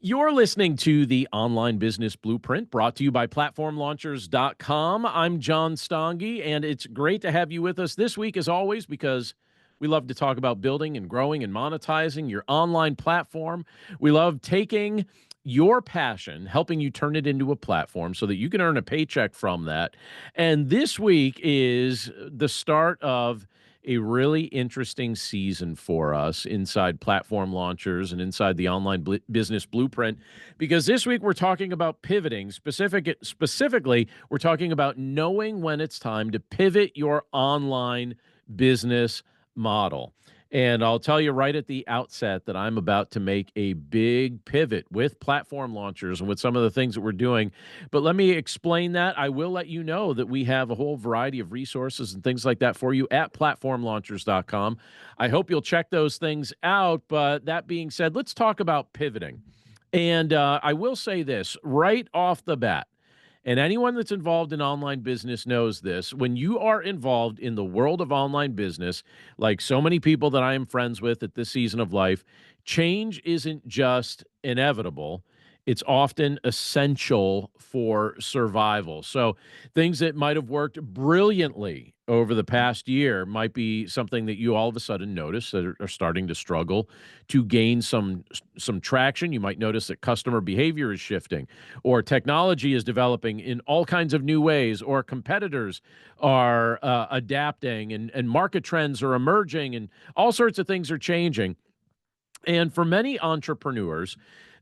You're listening to the Online Business Blueprint brought to you by PlatformLaunchers.com. I'm John Stange, and it's great to have you with us this week, as always, because we love to talk about building and growing and monetizing your online platform. We love taking your passion, helping you turn it into a platform so that you can earn a paycheck from that. And this week is the start of a really interesting season for us inside Platform Launchers and inside the Online Business Blueprint, because this week we're talking about pivoting. Specifically, we're talking about knowing when it's time to pivot your online business model. And I'll tell you right at the outset that I'm about to make a big pivot with Platform Launchers and with some of the things that we're doing. But let me explain that. I will let you know that we have a whole variety of resources and things like that for you at platformlaunchers.com. I hope you'll check those things out. But that being said, let's talk about pivoting. And I will say this right off the bat. And anyone that's involved in online business knows this. When you are involved in the world of online business, like so many people that I am friends with at this season of life, change isn't just inevitable. It's often essential for survival. So things that might have worked brilliantly over the past year might be something that you all of a sudden notice that are starting to struggle to gain some traction. You might notice that customer behavior is shifting, or technology is developing in all kinds of new ways, or competitors are adapting, and market trends are emerging, and all sorts of things are changing. And for many entrepreneurs,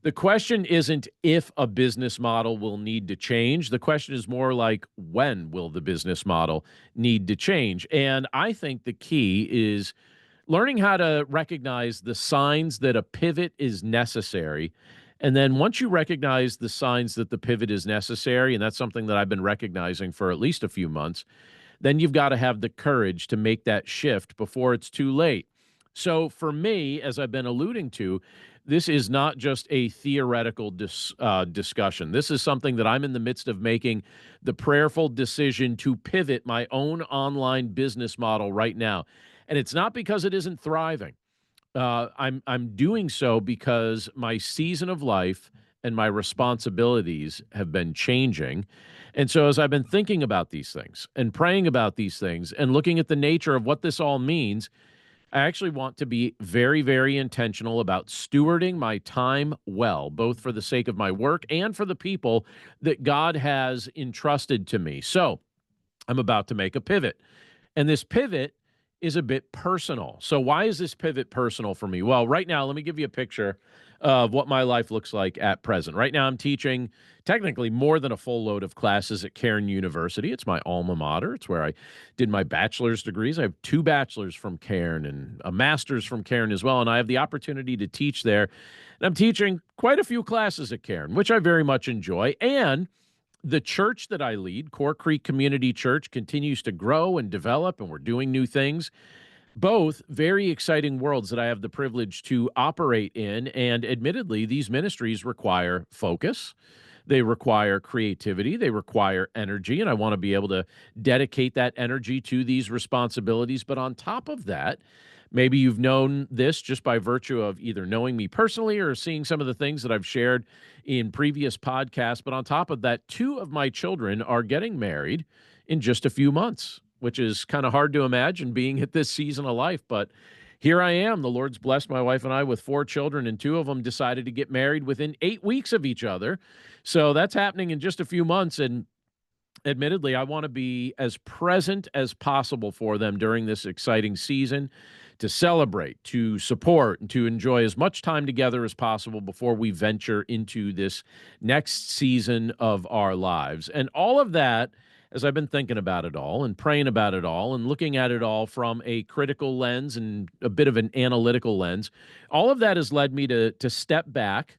the question isn't if a business model will need to change. The question is more like, when will the business model need to change? And I think the key is learning how to recognize the signs that a pivot is necessary. And then once you recognize the signs that the pivot is necessary, and that's something that I've been recognizing for at least a few months, then you've got to have the courage to make that shift before it's too late. So for me, as I've been alluding to, this is not just a theoretical discussion. This is something that I'm in the midst of making the prayerful decision to pivot my own online business model right now. And it's not because it isn't thriving. I'm doing so because my season of life and my responsibilities have been changing. And so as I've been thinking about these things and praying about these things and looking at the nature of what this all means, I actually want to be very, very intentional about stewarding my time well, both for the sake of my work and for the people that God has entrusted to me. So I'm about to make a pivot. And this pivot is a bit personal. So why is this pivot personal for me? Well, right now, let me give you a picture of what my life looks like at present. Right now, I'm teaching technically more than a full load of classes at Cairn University. It's my alma mater. It's where I did my bachelor's degrees. I have 2 bachelors from Cairn and a master's from Cairn as well, and I have the opportunity to teach there. And I'm teaching quite a few classes at Cairn, which I very much enjoy. And the church that I lead, Core Creek Community Church, continues to grow and develop, and we're doing new things. Both very exciting worlds that I have the privilege to operate in. And admittedly, these ministries require focus. They require creativity. They require energy. And I want to be able to dedicate that energy to these responsibilities. But on top of that, maybe you've known this just by virtue of either knowing me personally or seeing some of the things that I've shared in previous podcasts. But on top of that, 2 of my children are getting married in just a few months, which is kind of hard to imagine being at this season of life. But here I am. The Lord's blessed my wife and I with 4 children, and 2 of them decided to get married within 8 weeks of each other. So that's happening in just a few months. And admittedly, I want to be as present as possible for them during this exciting season, to celebrate, to support, and to enjoy as much time together as possible before we venture into this next season of our lives. And all of that, as I've been thinking about it all and praying about it all and looking at it all from a critical lens and a bit of an analytical lens, all of that has led me to step back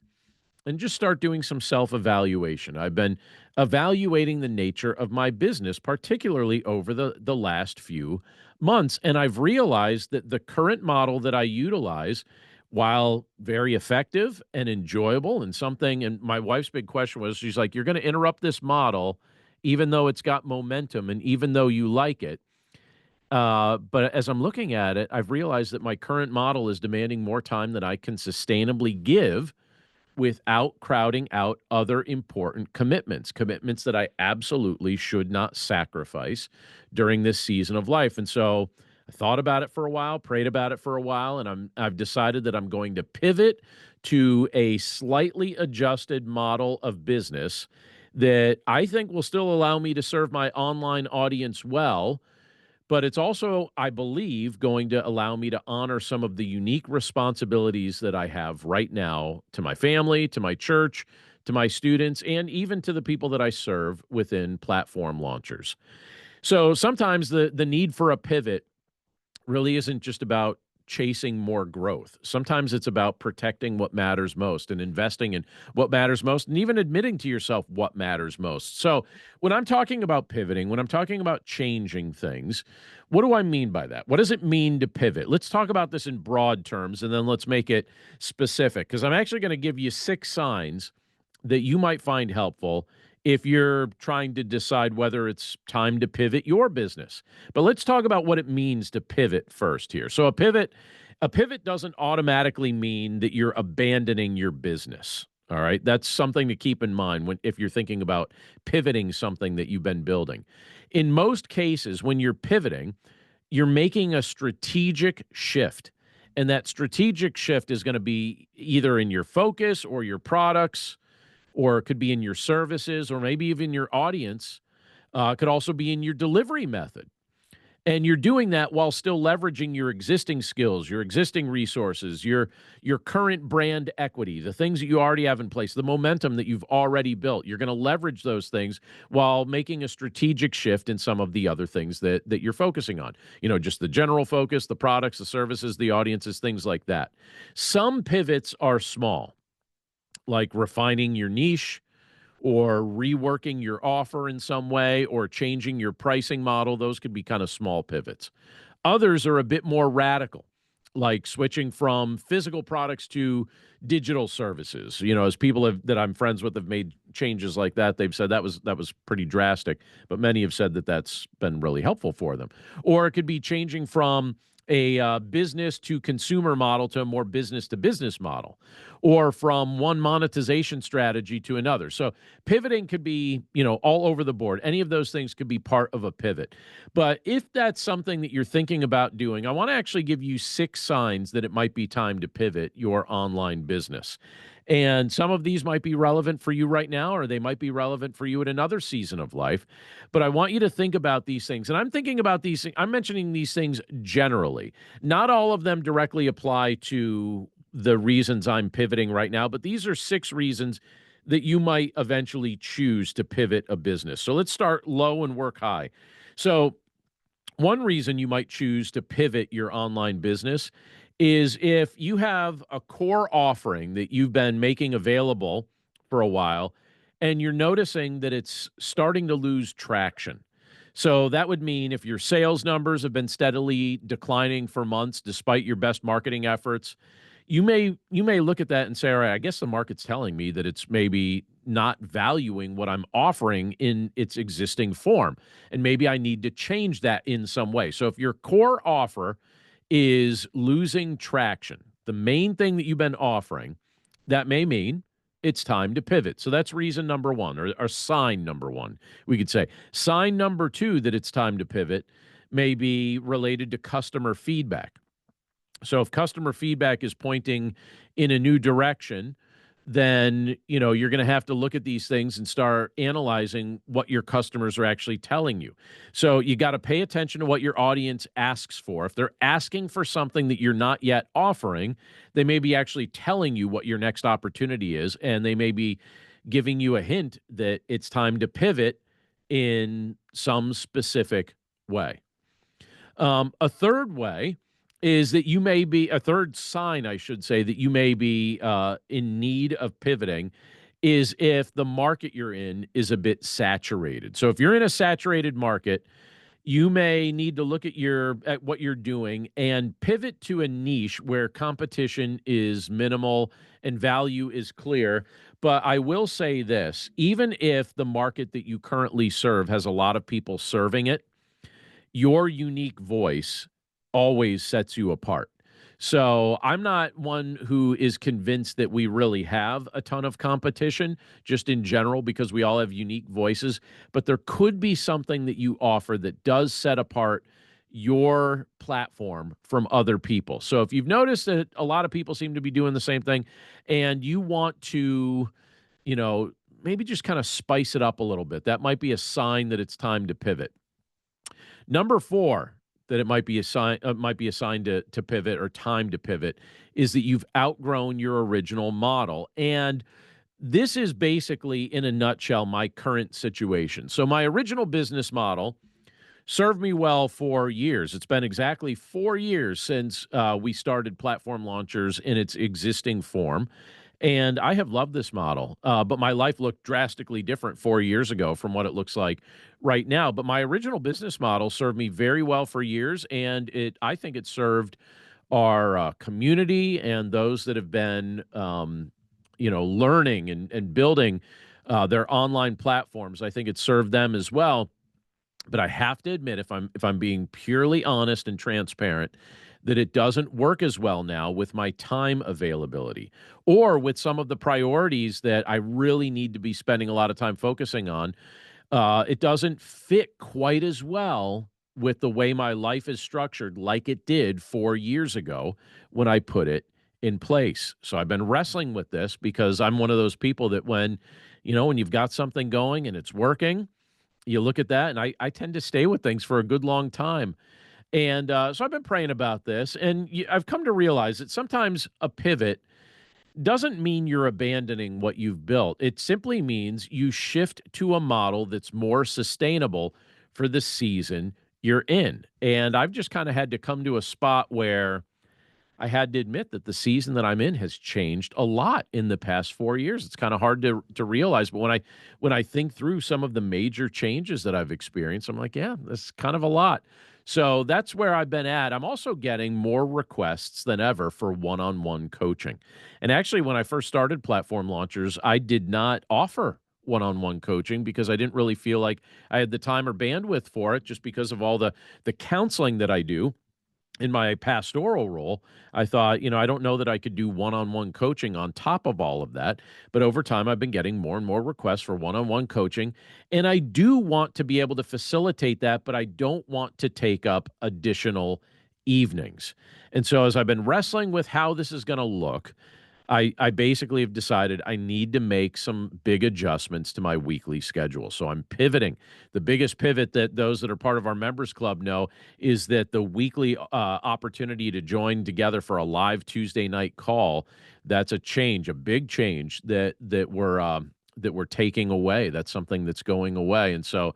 and just start doing some self-evaluation. I've been evaluating the nature of my business, particularly over the last few months, and I've realized that the current model that I utilize, while very effective and enjoyable and something, and my wife's big question was, she's like, you're going to interrupt this model even though it's got momentum and even though you like it. But as I'm looking at it, I've realized that my current model is demanding more time than I can sustainably give without crowding out other important commitments that I absolutely should not sacrifice during this season of life. And so I thought about it for a while, prayed about it for a while, and I've decided that I'm going to pivot to a slightly adjusted model of business that I think will still allow me to serve my online audience well, but it's also, I believe, going to allow me to honor some of the unique responsibilities that I have right now to my family, to my church, to my students, and even to the people that I serve within Platform Launchers. So sometimes the need for a pivot really isn't just about chasing more growth. Sometimes it's about protecting what matters most and investing in what matters most and even admitting to yourself what matters most. So, when I'm talking about pivoting, when I'm talking about changing things, what do I mean by that? What does it mean to pivot? Let's talk about this in broad terms and then let's make it specific because I'm actually going to give you 6 signs that you might find helpful if you're trying to decide whether it's time to pivot your business. But let's talk about what it means to pivot first here. So a pivot doesn't automatically mean that you're abandoning your business. All right? That's something to keep in mind when if you're thinking about pivoting something that you've been building. In most cases when you're pivoting, you're making a strategic shift. And that strategic shift is going to be either in your focus or your products, or it could be in your services, or maybe even your audience. It could also be in your delivery method. And you're doing that while still leveraging your existing skills, your existing resources, your current brand equity, the things that you already have in place, the momentum that you've already built. You're going to leverage those things while making a strategic shift in some of the other things that you're focusing on. Just the general focus, the products, the services, the audiences, things like that. Some pivots are small, like refining your niche or reworking your offer in some way or changing your pricing model. Those could be kind of small pivots. Others are a bit more radical, like switching from physical products to digital services. As people that I'm friends with have made changes like that, they've said that was pretty drastic, but many have said that that's been really helpful for them. Or it could be changing from a business to consumer model to a more business to business model, or from one monetization strategy to another. So pivoting could be, all over the board. Any of those things could be part of a pivot. But if that's something that you're thinking about doing, I want to actually give you 6 signs that it might be time to pivot your online business. And some of these might be relevant for you right now, or they might be relevant for you at another season of life. But I want you to think about these things. And I'm thinking about these things, I'm mentioning these things generally. Not all of them directly apply to the reasons I'm pivoting right now, but these are 6 reasons that you might eventually choose to pivot a business. So let's start low and work high. So, one reason you might choose to pivot your online business is if you have a core offering that you've been making available for a while and you're noticing that it's starting to lose traction. So that would mean if your sales numbers have been steadily declining for months despite your best marketing efforts, you may look at that and say, all right, I guess the market's telling me that it's maybe not valuing what I'm offering in its existing form. And maybe I need to change that in some way. So if your core offer is losing traction, the main thing that you've been offering, that may mean it's time to pivot. So that's reason number one, or sign number one, we could say. Sign number two that it's time to pivot may be related to customer feedback. So if customer feedback is pointing in a new direction, then you're going to have to look at these things and start analyzing what your customers are actually telling you. So you got to pay attention to what your audience asks for. If they're asking for something that you're not yet offering, they may be actually telling you what your next opportunity is, and they may be giving you a hint that it's time to pivot in some specific way. A third way is that you may be a third sign, I should say, that you may be in need of pivoting is if the market you're in is a bit saturated. So if you're in a saturated market, you may need to look at what you're doing and pivot to a niche where competition is minimal and value is clear. But I will say this, even if the market that you currently serve has a lot of people serving it, your unique voice always sets you apart. So I'm not one who is convinced that we really have a ton of competition just in general because we all have unique voices, but there could be something that you offer that does set apart your platform from other people. So if you've noticed that a lot of people seem to be doing the same thing and you want to, you know, maybe just kind of spice it up a little bit, that might be a sign that it's time to pivot. Number 4, that it might be a sign to pivot or time to pivot, is that you've outgrown your original model, and this is basically, in a nutshell, my current situation. So my original business model served me well for years. It's been exactly 4 years since, we started Platform Launchers in its existing form, and I have loved this model, but my life looked drastically different 4 years ago from what it looks like right now. But my original business model served me very well for years, and I think it served our community and those that have been, learning and building their online platforms. I think it served them as well. But I have to admit, if I'm being purely honest and transparent, that it doesn't work as well now with my time availability or with some of the priorities that I really need to be spending a lot of time focusing on. It doesn't fit quite as well with the way my life is structured like it did 4 years ago when I put it in place. So I've been wrestling with this because I'm one of those people that when you've got something going and it's working, you look at that, and I tend to stay with things for a good long time. And so I've been praying about this, and I've come to realize that sometimes a pivot doesn't mean you're abandoning what you've built. It simply means you shift to a model that's more sustainable for the season you're in. And I've just kind of had to come to a spot where I had to admit that the season that I'm in has changed a lot in the past 4 years. It's kind of hard to realize, but when I think through some of the major changes that I've experienced, I'm like, yeah, that's kind of a lot. So that's where I've been at. I'm also getting more requests than ever for one-on-one coaching. And actually, when I first started Platform Launchers, I did not offer one-on-one coaching because I didn't really feel like I had the time or bandwidth for it just because of all the counseling that I do in my pastoral role. I thought, I don't know that I could do one-on-one coaching on top of all of that. But over time, I've been getting more and more requests for one-on-one coaching. And I do want to be able to facilitate that, but I don't want to take up additional evenings. And so as I've been wrestling with how this is going to look, I basically have decided I need to make some big adjustments to my weekly schedule. So I'm pivoting. The biggest pivot that those that are part of our members club know is that the weekly opportunity to join together for a live Tuesday night call, that's a change, a big change that we're taking away. That's something that's going away. And so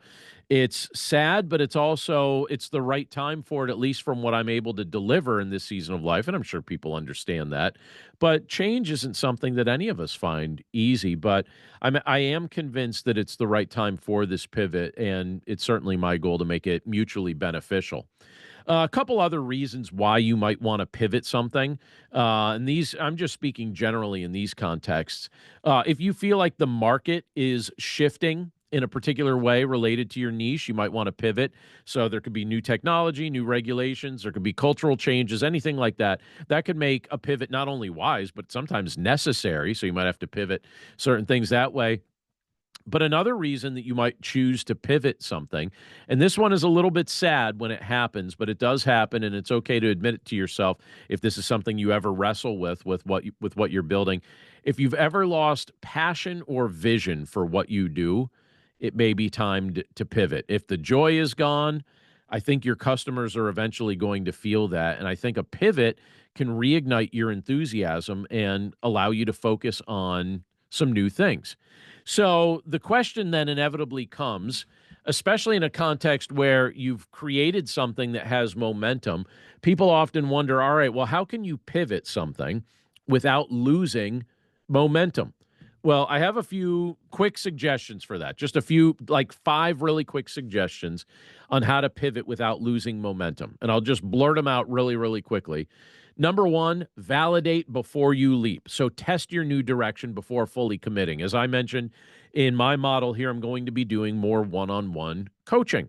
it's sad, but it's the right time for it, at least from what I'm able to deliver in this season of life. And I'm sure people understand that. But change isn't something that any of us find easy. But I am convinced that it's the right time for this pivot, and it's certainly my goal to make it mutually beneficial. A couple other reasons why you might want to pivot something, and these I'm just speaking generally in these contexts. If you feel like the market is shifting in a particular way related to your niche, you might want to pivot. So there could be new technology, new regulations, there could be cultural changes, anything like that. That could make a pivot not only wise, but sometimes necessary. So you might have to pivot certain things that way. But another reason that you might choose to pivot something, and this one is a little bit sad when it happens, but it does happen, and it's okay to admit it to yourself if this is something you ever wrestle with what you're building. If you've ever lost passion or vision for what you do, it may be time to pivot. If the joy is gone, I think your customers are eventually going to feel that, and I think a pivot can reignite your enthusiasm and allow you to focus on some new things. So the question then inevitably comes, especially in a context where you've created something that has momentum. People often wonder, all right, well, how can you pivot something without losing momentum? Well, I have a few quick suggestions for that. Just a few, like 5 really quick suggestions on how to pivot without losing momentum. And I'll just blurt them out really, really quickly. Number 1, validate before you leap. So test your new direction before fully committing. As I mentioned in my model here, I'm going to be doing more one-on-one coaching.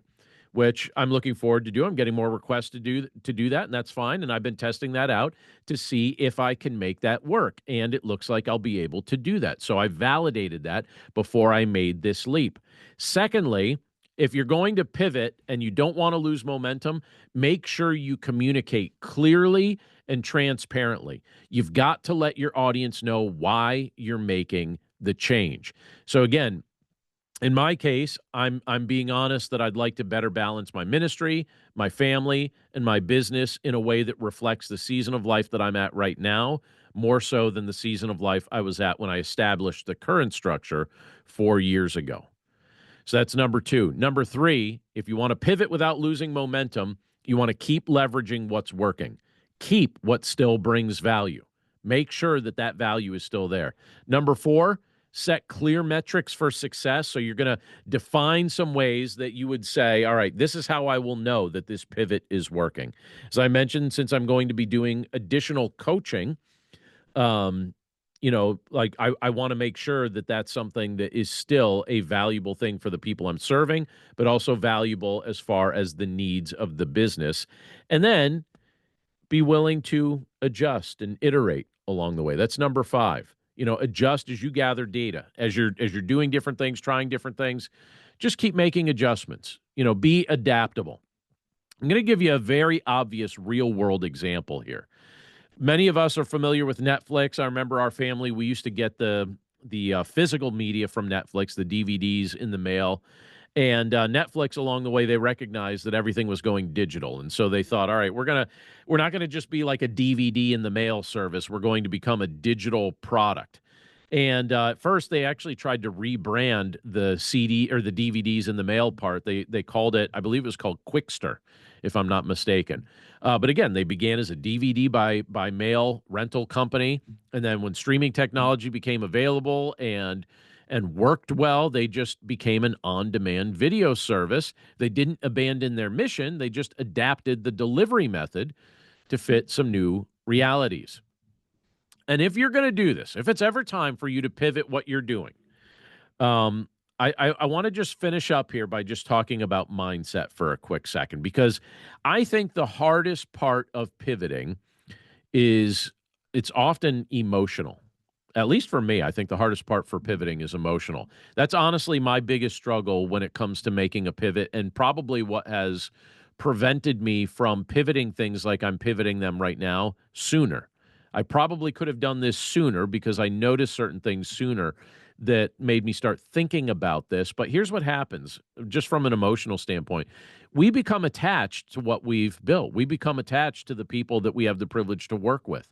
which I'm looking forward to do. I'm getting more requests to do that, and that's fine. And I've been testing that out to see if I can make that work. And it looks like I'll be able to do that. So I validated that before I made this leap. Secondly, if you're going to pivot and you don't want to lose momentum, make sure you communicate clearly and transparently. You've got to let your audience know why you're making the change. So again, in my case, I'm being honest that I'd like to better balance my ministry, my family, and my business in a way that reflects the season of life that I'm at right now, more so than the season of life I was at when I established the current structure 4 years ago. So that's number two. Number three, if you want to pivot without losing momentum, you want to keep leveraging what's working. Keep what still brings value. Make sure that that value is still there. Number four, set clear metrics for success. So you're going to define some ways that you would say, all right, this is how I will know that this pivot is working. As I mentioned, since I'm going to be doing additional coaching, like I want to make sure that that's something that is still a valuable thing for the people I'm serving, but also valuable as far as the needs of the business. And then be willing to adjust and iterate along the way. That's number five. Adjust as you gather data, as you're doing different things, trying different things. Just keep making adjustments. Be adaptable. I'm going to give you a very obvious real world example here. Many of us are familiar with Netflix. I remember our family, we used to get the physical media from Netflix, the DVDs in the mail. And Netflix, along the way, they recognized that everything was going digital. And so they thought, all right, we're not going to just be like a DVD in the mail service. We're going to become a digital product. And at first, they actually tried to rebrand the CD or the DVDs in the mail part. They called it, I believe it was called Quickster, if I'm not mistaken. But again, they began as a DVD by mail rental company, and then when streaming technology became available and worked well, they just became an on-demand video service. They didn't abandon their mission; they just adapted the delivery method to fit some new realities. And if you're going to do this, if it's ever time for you to pivot what you're doing, um, I want to just finish up here by just talking about mindset for a quick second, because I think the hardest part of pivoting is it's often emotional. At least for me, I think the hardest part for pivoting is emotional. That's honestly my biggest struggle when it comes to making a pivot, and probably what has prevented me from pivoting things like I'm pivoting them right now sooner. I probably could have done this sooner because I noticed certain things sooner that made me start thinking about this. But here's what happens, just from an emotional standpoint. We become attached to what we've built. We become attached to the people that we have the privilege to work with.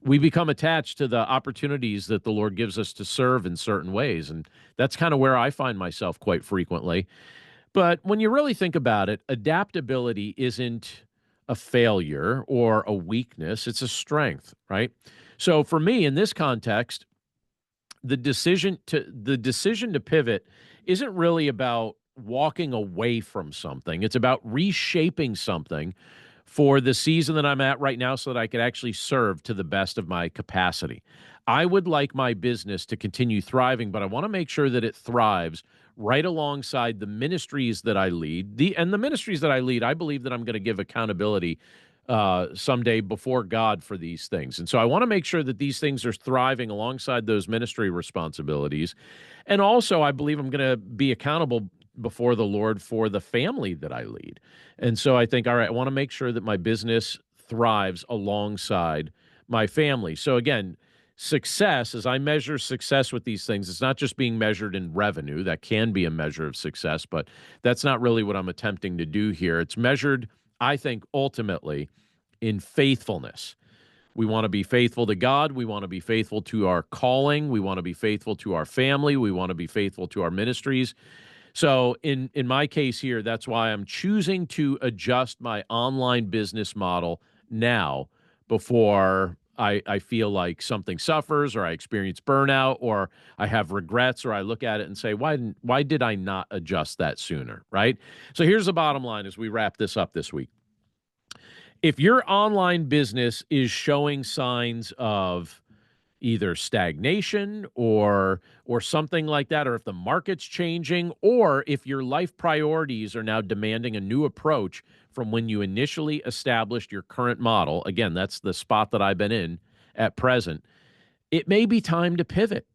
We become attached to the opportunities that the Lord gives us to serve in certain ways. And that's kind of where I find myself quite frequently. But when you really think about it, adaptability isn't a failure or a weakness, it's a strength, right? So for me in this context, the decision to pivot isn't really about walking away from something. It's about reshaping something for the season that I'm at right now so that I could actually serve to the best of my capacity. I would like my business to continue thriving, but I want to make sure that it thrives right alongside the ministries that I lead. The ministries that I lead, I believe that I'm going to give accountability someday before God for these things. And so I want to make sure that these things are thriving alongside those ministry responsibilities. And also, I believe I'm going to be accountable before the Lord for the family that I lead. And so I think, all right, I want to make sure that my business thrives alongside my family. So again, success, as I measure success with these things, it's not just being measured in revenue. That can be a measure of success, but that's not really what I'm attempting to do here. It's measured, I think, ultimately in faithfulness. We want to be faithful to God. We want to be faithful to our calling. We want to be faithful to our family. We want to be faithful to our ministries. So in my case here, that's why I'm choosing to adjust my online business model now before I feel like something suffers or I experience burnout or I have regrets or I look at it and say, why did I not adjust that sooner, right? So here's the bottom line as we wrap this up this week. If your online business is showing signs of either stagnation or something like that, or if the market's changing, or if your life priorities are now demanding a new approach from when you initially established your current model. Again, that's the spot that I've been in at present. It may be time to pivot,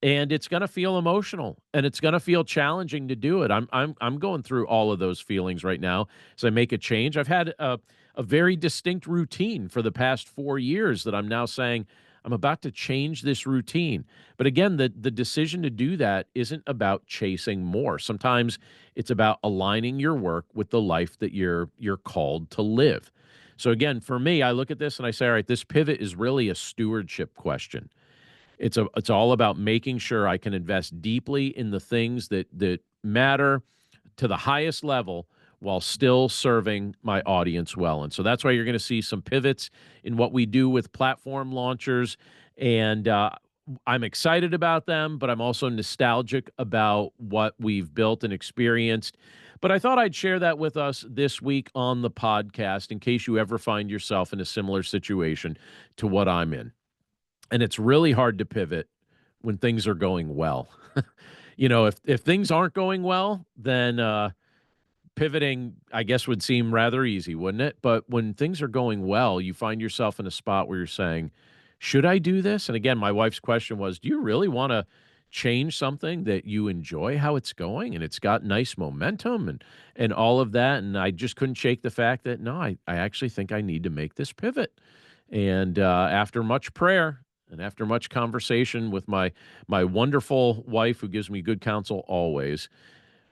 and it's going to feel emotional, and it's going to feel challenging to do it. I'm going through all of those feelings right now as I make a change. I've had a very distinct routine for the past 4 years that I'm now saying I'm about to change this routine. But again, the decision to do that isn't about chasing more. Sometimes it's about aligning your work with the life that you're called to live. So again, for me, I look at this and I say, all right, this pivot is really a stewardship question. It's all about making sure I can invest deeply in the things that matter to the highest level while still serving my audience well. And so that's why you're going to see some pivots in what we do with platform launchers. And I'm excited about them, but I'm also nostalgic about what we've built and experienced. But I thought I'd share that with us this week on the podcast in case you ever find yourself in a similar situation to what I'm in. And it's really hard to pivot when things are going well. If things aren't going well, then pivoting, I guess, would seem rather easy, wouldn't it? But when things are going well, you find yourself in a spot where you're saying, should I do this? And again, my wife's question was, do you really want to change something that you enjoy how it's going and it's got nice momentum and all of that? And I just couldn't shake the fact that no, I actually think I need to make this pivot. And after much prayer and after much conversation with my wonderful wife, who gives me good counsel always,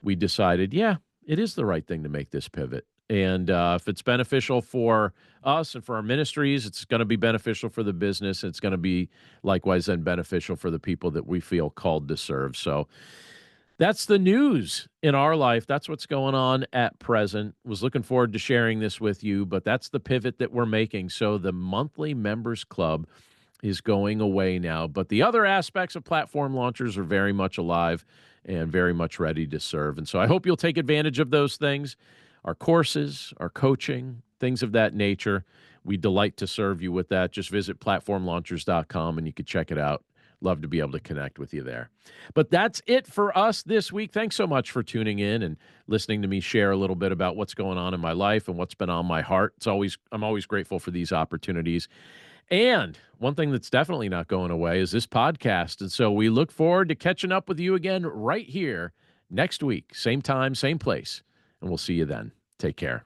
we decided, yeah, it is the right thing to make this pivot. And if it's beneficial for us and for our ministries, it's going to be beneficial for the business. It's going to be likewise then beneficial for the people that we feel called to serve. So that's the news in our life. That's what's going on at present. Was looking forward to sharing this with you, but that's the pivot that we're making. So the monthly members club is going away now, but the other aspects of platform launchers are very much alive and very much ready to serve. And so I hope you'll take advantage of those things, our courses, our coaching, things of that nature. We delight to serve you with that. Just visit platformlaunchers.com and you can check it out. Love to be able to connect with you there. But that's it for us this week. Thanks so much for tuning in and listening to me share a little bit about what's going on in my life and what's been on my heart. I'm always grateful for these opportunities. And one thing that's definitely not going away is this podcast. And so we look forward to catching up with you again right here next week, same time, same place. And we'll see you then. Take care.